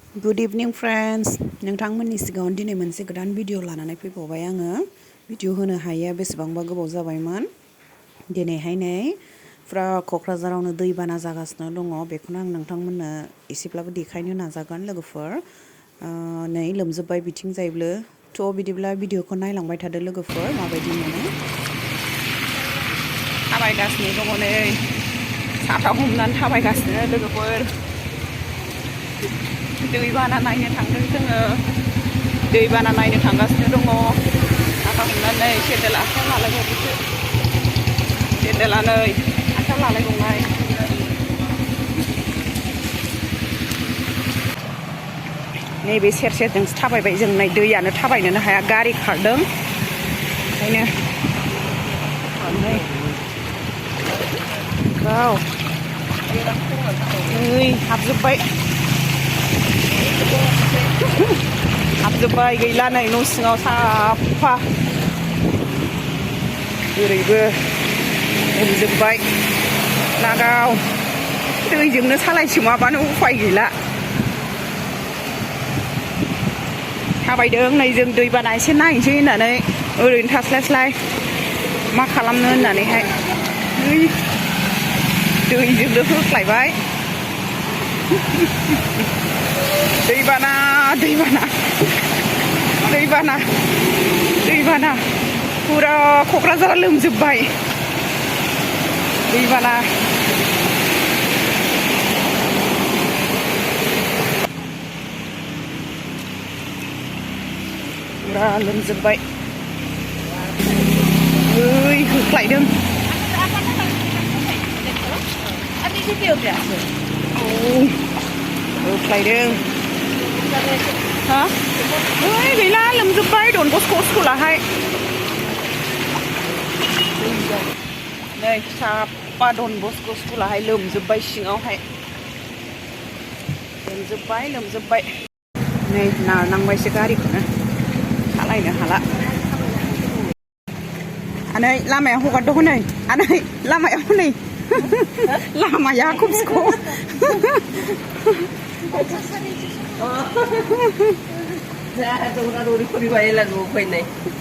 Good evening friends नोंथांमोननि सिगाङाव दिनै मोनसे गोदान भिडिअ लानानै फैबावबाय आङो भिडिअ होनो हायैया बेसेबांबा गोबाव जाबायमोन दिनैहाय नै फुरा क'क्राझारावनो दैबाना जागासिनो दङ बेखौनो आं नोंथांमोननो एसेब्लाबो देखायनो नाजागोन लोगोफोर नै लोमजोबबाय बिथिंजायबो थ' बिदिब्ला भिडिअखौ नायलांबाय थादो लोगोफोर माबायदि मोनो थाबायगासिनो दङ नै साथा हमनानै थाबायगासिनो लोगोफोर दैबाना नायनो थांदों जोङो दैबाना नायनो थांगासिनो दङ साथा हमनानै सेन्देल आखाइ लालायबावदोसो सेन्देला नै आखाइ लालायबावनाय नैबे सेर सेरजोंसो थाबायबाय जों नै दैयानो थाबायनोनो हाया गारि खारदों ओंखायनो गाव नै हाबजोब्बाय हाबजोब्बाय गैला नै न' सिङाव साफा ओरैबो लोमजोब्बाय लागाव दैजोंनो सालायसोमाबानो उफाय गैला थाबायदों नै जों दैबाना एसे नायनोसै होननानै ओरैनो थास्लायस्लाय मा खालामनो होननानैहाय दैजोंनो होख्लायबाय दैबाना दैबाना दैबाना दैबाना फुरा क'क्राझारा लोमजोब्बाय दैबाना फुरा लोमजोब्बाय ओइ होख्लायदों होख्लायदों हा ओइ गैला लोमजोब्बाय डन बस्क' स्कुलाहाय नै साफा डन बस्क' स्कुलाहाय लोमजोब्बाय सिङावहाय लोमजोब्बाय नै नारनांबायसो गारिखौनो सालायनो हाला आनै लामायाव हगारदो हनै आनै लामायाव हनै लामाया खमसिख'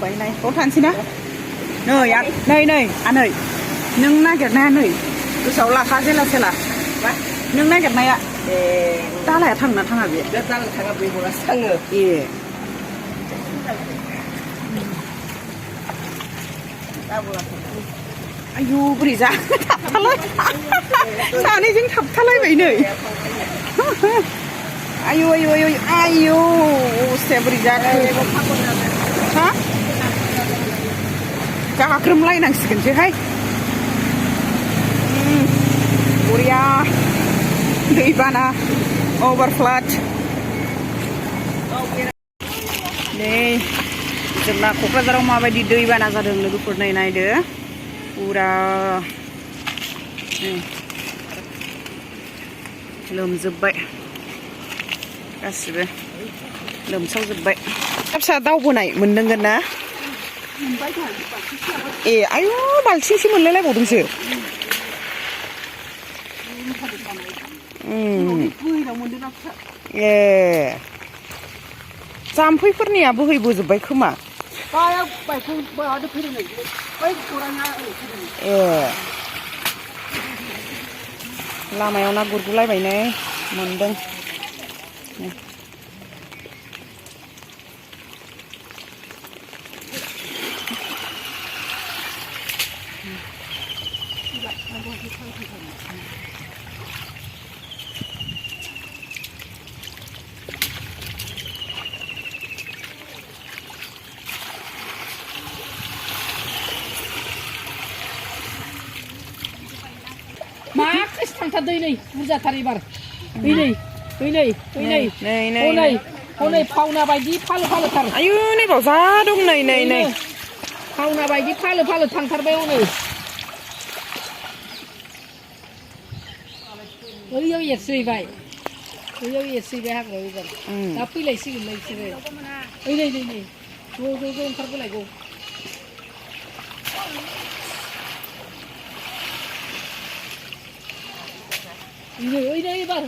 बायनाय बाव थानोसै ना नै आनै नों नागिरनाया नै गोसोआव लाखा जेला सेला नों नागिरनाया दालाया थांना थाङा बे दाला थाङा बे हरासो थाङो ए आयु बोरै जा थाबथालाय सानैजों थाबथालायबाय नै आयु अबस्थाया बोरै जाखो हा जाग्रोमलायनांसिगोनसोहाय बरिया दैबाना अभारफ्लाड नै जोंना क'क्राझाराव माबायदि दैबाना जादों लोगोफोर नै नायदो फुरा लोमजोब्बाय गासिबो लोमसावजोब्बाय फिसा दावबोनाय मोनदोंगोन ना ए आयु बाल्थिंसे मोनलायलायबावदोंसो ए जाम्फैफोरनिया बोहैबोजोब्बाय खोमा ए लामायाव ना गुरगुलायबाय नै मोनदों मा खृष्टानथा दै नै बुरजाथार एबार हनै फावना बायदि फालो फालोथार आयु नैबाव जा दं नै फावना बायदि फालो फालो थांथारबाय हनै ओइयाव एरसोहैबाय हाग्रायाव एबार दा फैलायसिगोनलाय बिसोरो नै ज' ओंखारबोलायगौ ओइ नै एबार